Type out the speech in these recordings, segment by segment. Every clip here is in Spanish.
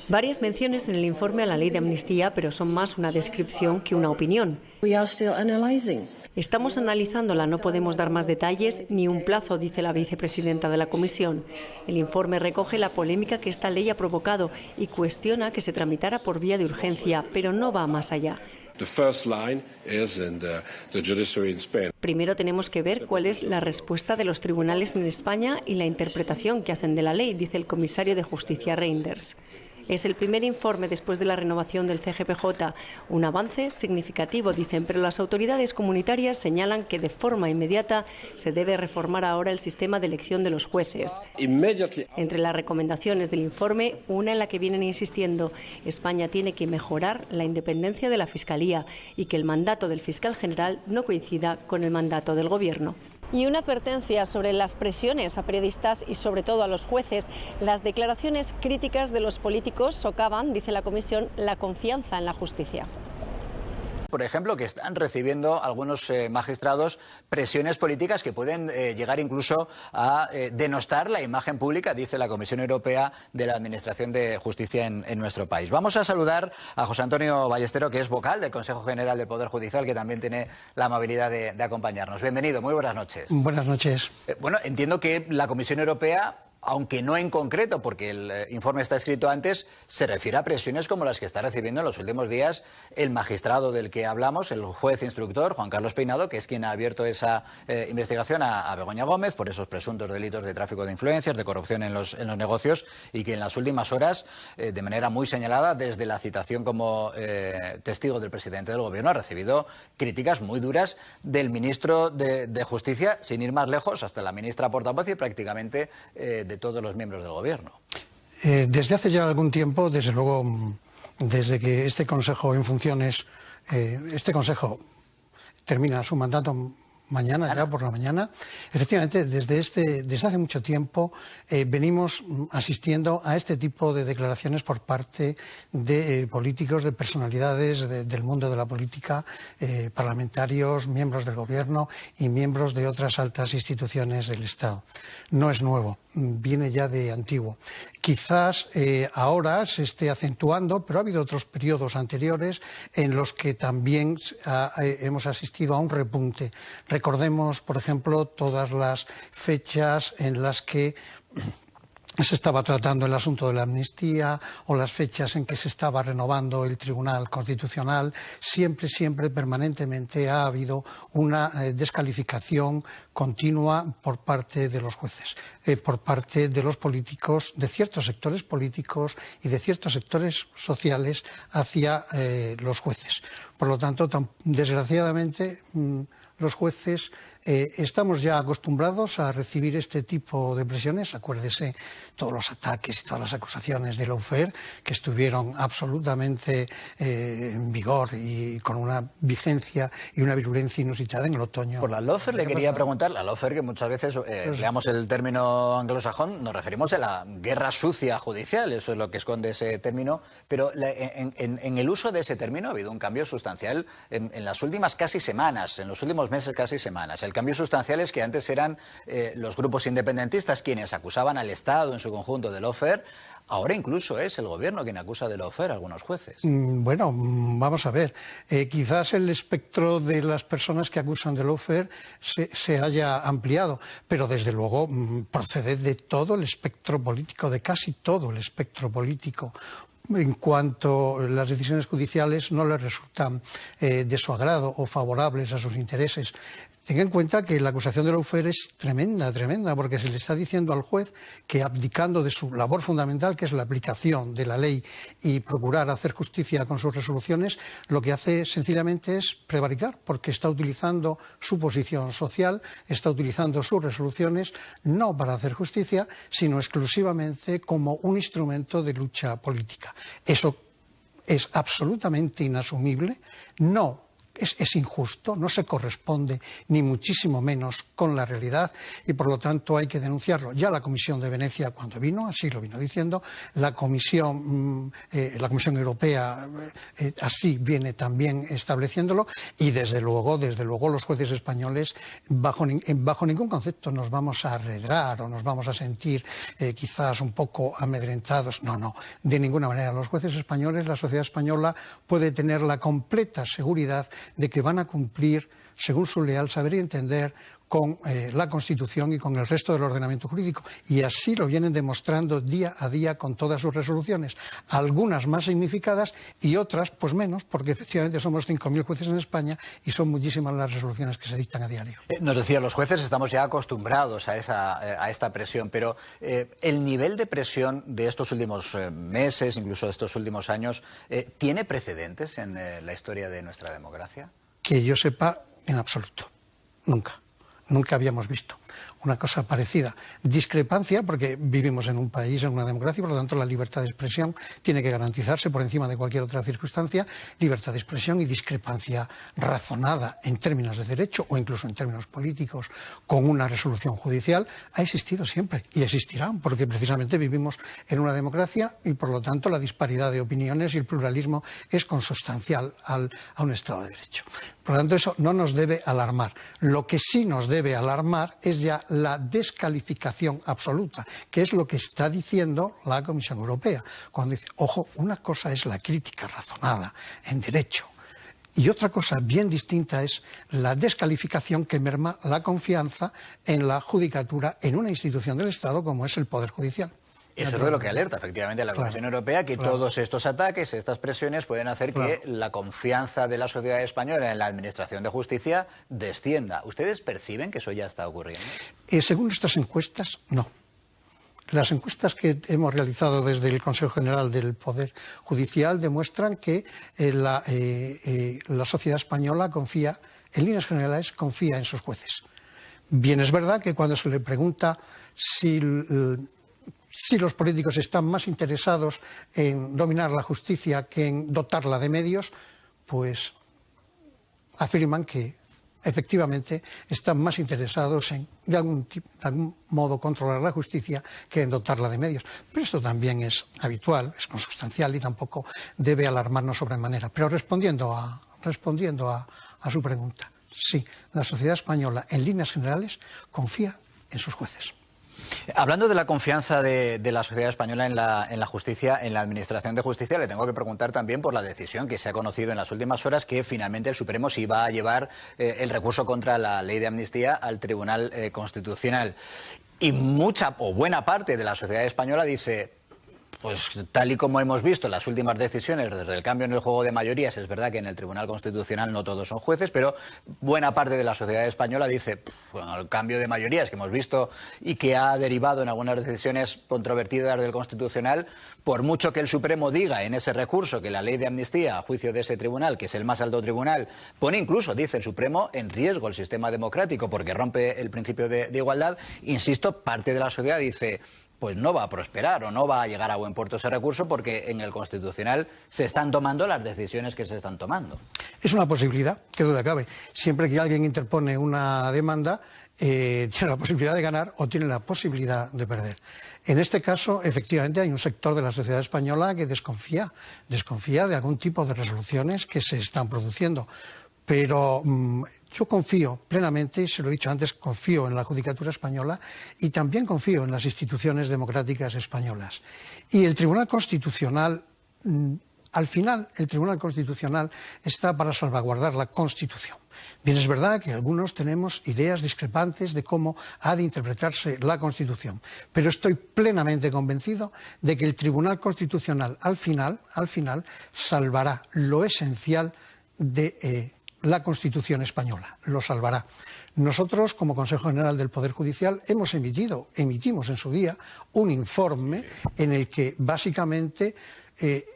Varias menciones en el informe a la ley de amnistía, pero son más una descripción que una opinión. Estamos analizándola, no podemos dar más detalles ni un plazo, dice la vicepresidenta de la Comisión. El informe recoge la polémica que esta ley ha provocado y cuestiona que se tramitara por vía de urgencia, pero no va más allá. Primero tenemos que ver cuál es la respuesta de los tribunales en España y la interpretación que hacen de la ley, dice el comisario de Justicia Reinders. Es el primer informe después de la renovación del CGPJ. Un avance significativo, dicen, pero las autoridades comunitarias señalan que de forma inmediata se debe reformar ahora el sistema de elección de los jueces. Entre las recomendaciones del informe, una en la que vienen insistiendo, España tiene que mejorar la independencia de la Fiscalía y que el mandato del fiscal general no coincida con el mandato del Gobierno. Y una advertencia sobre las presiones a periodistas y sobre todo a los jueces. Las declaraciones críticas de los políticos socavan, dice la Comisión, la confianza en la justicia. Por ejemplo, que están recibiendo algunos magistrados presiones políticas que pueden llegar incluso a denostar la imagen pública, dice la Comisión Europea, de la Administración de Justicia en nuestro país. Vamos a saludar a José Antonio Ballestero, que es vocal del Consejo General del Poder Judicial, que también tiene la amabilidad de acompañarnos. Bienvenido, muy buenas noches. Buenas noches. Bueno, entiendo que la Comisión Europea, aunque no en concreto, porque el informe está escrito antes, se refiere a presiones como las que está recibiendo en los últimos días el magistrado del que hablamos, el juez instructor, Juan Carlos Peinado, que es quien ha abierto esa investigación a Begoña Gómez por esos presuntos delitos de tráfico de influencias, de corrupción en los negocios, y que en las últimas horas, de manera muy señalada, desde la citación como testigo del presidente del Gobierno, ha recibido críticas muy duras del ministro de Justicia, sin ir más lejos, hasta la ministra portavoz y prácticamente de todos los miembros del Gobierno. Desde hace ya algún tiempo, desde luego, desde que este Consejo en funciones, este Consejo termina su mandato mañana, ya por la mañana, efectivamente, desde hace mucho tiempo venimos asistiendo a este tipo de declaraciones por parte de políticos, de personalidades del mundo de la política, parlamentarios, miembros del Gobierno y miembros de otras altas instituciones del Estado. No es nuevo, viene ya de antiguo. Quizás ahora se esté acentuando, pero ha habido otros periodos anteriores en los que también hemos asistido a un repunte. Recordemos, por ejemplo, todas las fechas en las que se estaba tratando el asunto de la amnistía o las fechas en que se estaba renovando el Tribunal Constitucional. Siempre, permanentemente ha habido una descalificación continua por parte de los jueces, por parte de los políticos, de ciertos sectores políticos y de ciertos sectores sociales hacia los jueces. Por lo tanto, desgraciadamente, los jueces estamos ya acostumbrados a recibir este tipo de presiones. Acuérdese todos los ataques y todas las acusaciones de lawfare que estuvieron absolutamente en vigor y con una vigencia y una virulencia inusitada en el otoño. Por la lawfare le quería preguntar, la lawfare, que muchas veces, leamos el término anglosajón, nos referimos a la guerra sucia judicial, eso es lo que esconde ese término, pero en el uso de ese término ha habido un cambio sustancial en las últimas casi semanas, en los últimos meses casi semanas. El cambio sustancial es que antes eran los grupos independentistas quienes acusaban al Estado en su conjunto de lawfare. Ahora incluso es el Gobierno quien acusa de lawfare a algunos jueces. Bueno, vamos a ver. Quizás el espectro de las personas que acusan de lawfare se haya ampliado, pero desde luego procede de todo el espectro político, de casi todo el espectro político. En cuanto las decisiones judiciales no les resultan de su agrado o favorables a sus intereses. Tenga en cuenta que la acusación de lawfare es tremenda, porque se le está diciendo al juez que, abdicando de su labor fundamental, que es la aplicación de la ley y procurar hacer justicia con sus resoluciones, lo que hace sencillamente es prevaricar, porque está utilizando su posición social, está utilizando sus resoluciones no para hacer justicia, sino exclusivamente como un instrumento de lucha política. Eso es absolutamente inasumible, no es injusto, no se corresponde ni muchísimo menos con la realidad y por lo tanto hay que denunciarlo. Ya la Comisión de Venecia cuando vino, así lo vino diciendo, la Comisión Europea así viene también estableciéndolo y desde luego los jueces españoles bajo ningún concepto nos vamos a arredrar o nos vamos a sentir quizás un poco amedrentados. No, de ninguna manera. Los jueces españoles, la sociedad española puede tener la completa seguridad de que van a cumplir, según su leal saber y entender, con la Constitución y con el resto del ordenamiento jurídico. Y así lo vienen demostrando día a día con todas sus resoluciones. Algunas más significadas y otras pues menos, porque efectivamente somos 5.000 jueces en España y son muchísimas las resoluciones que se dictan a diario. Nos decía, los jueces estamos ya acostumbrados a esta presión, pero el nivel de presión de estos últimos meses, incluso de estos últimos años, ¿tiene precedentes en la historia de nuestra democracia? Que yo sepa, en absoluto. Nunca habíamos visto una cosa parecida. Discrepancia, porque vivimos en un país, en una democracia, y por lo tanto la libertad de expresión tiene que garantizarse por encima de cualquier otra circunstancia. Libertad de expresión y discrepancia razonada en términos de derecho o incluso en términos políticos con una resolución judicial ha existido siempre y existirá, porque precisamente vivimos en una democracia y por lo tanto la disparidad de opiniones y el pluralismo es consustancial a un Estado de Derecho. Por lo tanto, eso no nos debe alarmar. Lo que sí nos debe alarmar es ya la descalificación absoluta, que es lo que está diciendo la Comisión Europea. Cuando dice, ojo, una cosa es la crítica razonada en derecho y otra cosa bien distinta es la descalificación que merma la confianza en la judicatura en una institución del Estado como es el Poder Judicial. Eso es de lo que alerta efectivamente la Comisión Europea, que todos estos ataques, estas presiones pueden hacer que la confianza de la sociedad española en la Administración de Justicia descienda. ¿Ustedes perciben que eso ya está ocurriendo? Según nuestras encuestas, no. Las encuestas que hemos realizado desde el Consejo General del Poder Judicial demuestran que la sociedad española confía, en líneas generales, confía en sus jueces. Bien, es verdad que cuando se le pregunta si los políticos están más interesados en dominar la justicia que en dotarla de medios, pues afirman que efectivamente están más interesados en de algún modo controlar la justicia que en dotarla de medios. Pero esto también es habitual, es consustancial y tampoco debe alarmarnos sobremanera. Pero respondiendo a su pregunta, sí, la sociedad española en líneas generales confía en sus jueces. Hablando de la confianza de la sociedad española en la justicia, en la Administración de Justicia, le tengo que preguntar también por la decisión que se ha conocido en las últimas horas, que finalmente el Supremo se iba a llevar el recurso contra la ley de amnistía al Tribunal Constitucional. Y mucha o buena parte de la sociedad española dice, pues tal y como hemos visto las últimas decisiones desde el cambio en el juego de mayorías, es verdad que en el Tribunal Constitucional no todos son jueces, pero buena parte de la sociedad española dice, bueno, el cambio de mayorías que hemos visto y que ha derivado en algunas decisiones controvertidas del Constitucional, por mucho que el Supremo diga en ese recurso que la ley de amnistía, a juicio de ese tribunal, que es el más alto tribunal, pone incluso, dice el Supremo, en riesgo el sistema democrático porque rompe el principio de igualdad, insisto, parte de la sociedad dice, pues no va a prosperar o no va a llegar a buen puerto ese recurso porque en el Constitucional se están tomando las decisiones que se están tomando. Es una posibilidad, que duda cabe. Siempre que alguien interpone una demanda, tiene la posibilidad de ganar o tiene la posibilidad de perder. En este caso, efectivamente, hay un sector de la sociedad española que desconfía de algún tipo de resoluciones que se están produciendo. Pero yo confío plenamente, se lo he dicho antes, confío en la Judicatura española y también confío en las instituciones democráticas españolas. Y el Tribunal Constitucional, al final, el Tribunal Constitucional está para salvaguardar la Constitución. Bien, es verdad que algunos tenemos ideas discrepantes de cómo ha de interpretarse la Constitución, pero estoy plenamente convencido de que el Tribunal Constitucional, al final, salvará lo esencial de la Constitución española, lo salvará. Nosotros, como Consejo General del Poder Judicial, emitimos en su día un informe en el que básicamente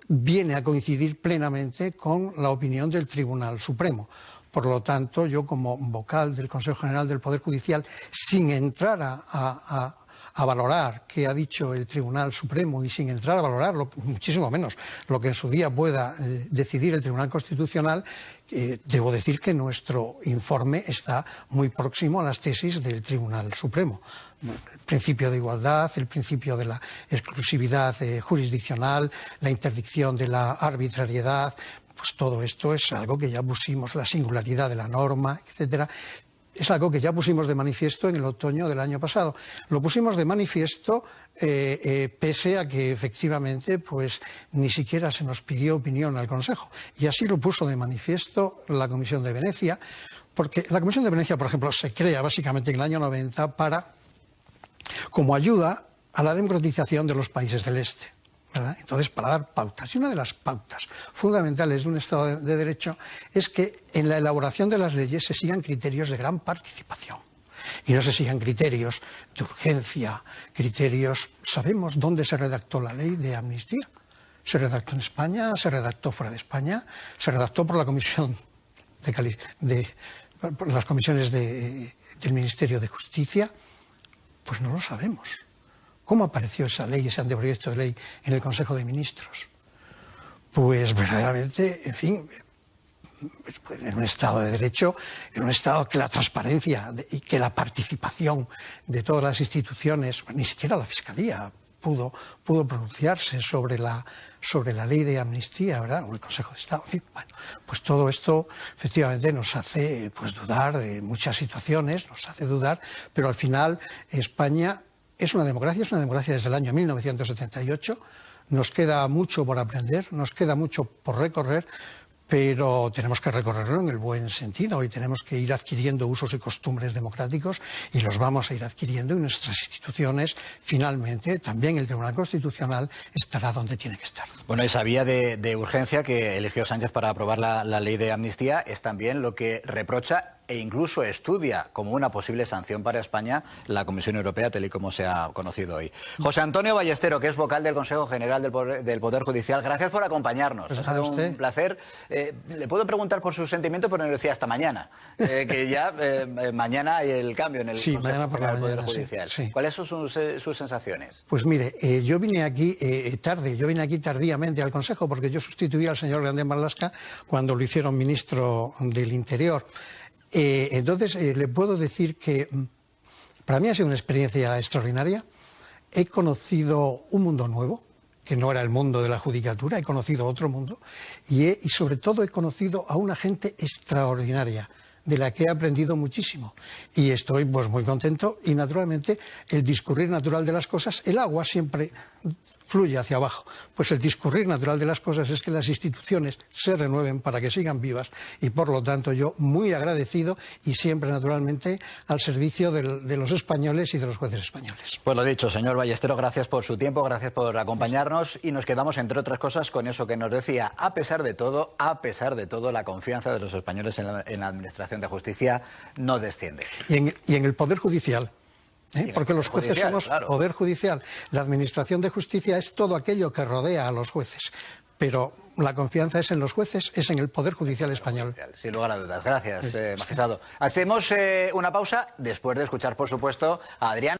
viene a coincidir plenamente con la opinión del Tribunal Supremo. Por lo tanto, yo como vocal del Consejo General del Poder Judicial, sin entrar a a valorar qué ha dicho el Tribunal Supremo y sin entrar a valorar, muchísimo menos, lo que en su día pueda decidir el Tribunal Constitucional, debo decir que nuestro informe está muy próximo a las tesis del Tribunal Supremo. El principio de igualdad, el principio de la exclusividad jurisdiccional, la interdicción de la arbitrariedad, pues todo esto es algo que ya pusimos, la singularidad de la norma, etcétera. Es algo que ya pusimos de manifiesto en el otoño del año pasado. Lo pusimos de manifiesto pese a que efectivamente pues ni siquiera se nos pidió opinión al Consejo. Y así lo puso de manifiesto la Comisión de Venecia, porque la Comisión de Venecia, por ejemplo, se crea básicamente en el año 90 como ayuda a la democratización de los países del Este, ¿verdad? Entonces, para dar pautas. Y una de las pautas fundamentales de un Estado de Derecho es que en la elaboración de las leyes se sigan criterios de gran participación y no se sigan criterios de urgencia, criterios... ¿Sabemos dónde se redactó la ley de amnistía? Se redactó en España, se redactó fuera de España, se redactó por la Comisión por las comisiones del Ministerio de Justicia. Pues no lo sabemos. ¿Cómo apareció esa ley, ese anteproyecto de ley en el Consejo de Ministros? Pues verdaderamente, en fin, en un Estado de Derecho, en un Estado que la transparencia y que la participación de todas las instituciones, ni siquiera la Fiscalía pudo pronunciarse sobre la ley de amnistía, ¿verdad? O el Consejo de Estado. En fin, bueno, pues todo esto efectivamente nos hace pues dudar de muchas situaciones, nos hace dudar, pero al final España es una democracia desde el año 1978, nos queda mucho por aprender, nos queda mucho por recorrer, pero tenemos que recorrerlo en el buen sentido y tenemos que ir adquiriendo usos y costumbres democráticos y los vamos a ir adquiriendo y nuestras instituciones, finalmente, también el Tribunal Constitucional estará donde tiene que estar. Bueno, esa vía de urgencia que eligió Sánchez para aprobar la ley de amnistía es también lo que reprocha e incluso estudia como una posible sanción para España la Comisión Europea, tal y como se ha conocido hoy. José Antonio Ballestero, que es vocal del Consejo General del Poder Judicial, gracias por acompañarnos. Pues ha sido un placer. Le puedo preguntar por su sentimiento, pero no lo decía hasta mañana, que ya mañana hay el cambio en el Consejo General del Poder Judicial. Sí. ¿Cuáles son sus sensaciones? Pues mire, yo vine aquí tardíamente al Consejo, porque yo sustituí al señor Grande Marlaska cuando lo hicieron ministro del Interior. Entonces, le puedo decir que para mí ha sido una experiencia extraordinaria. He conocido un mundo nuevo, que no era el mundo de la judicatura, he conocido otro mundo y sobre todo he conocido a una gente extraordinaria, de la que he aprendido muchísimo. Y estoy pues muy contento y naturalmente el discurrir natural de las cosas, el agua siempre fluye hacia abajo. Pues el discurrir natural de las cosas es que las instituciones se renueven para que sigan vivas y por lo tanto yo muy agradecido y siempre naturalmente al servicio de los españoles y de los jueces españoles. Pues lo dicho, señor Ballestero, gracias por su tiempo, gracias por acompañarnos y nos quedamos entre otras cosas con eso que nos decía, a pesar de todo, la confianza de los españoles en la Administración de Justicia no desciende. Y en el Poder Judicial. Porque los jueces somos claro. Poder Judicial. La Administración de Justicia es todo aquello que rodea a los jueces. Pero la confianza es en los jueces, es en el Poder Judicial español. Sin lugar a dudas. Gracias, magistrado. Hacemos una pausa después de escuchar, por supuesto, a Adrián.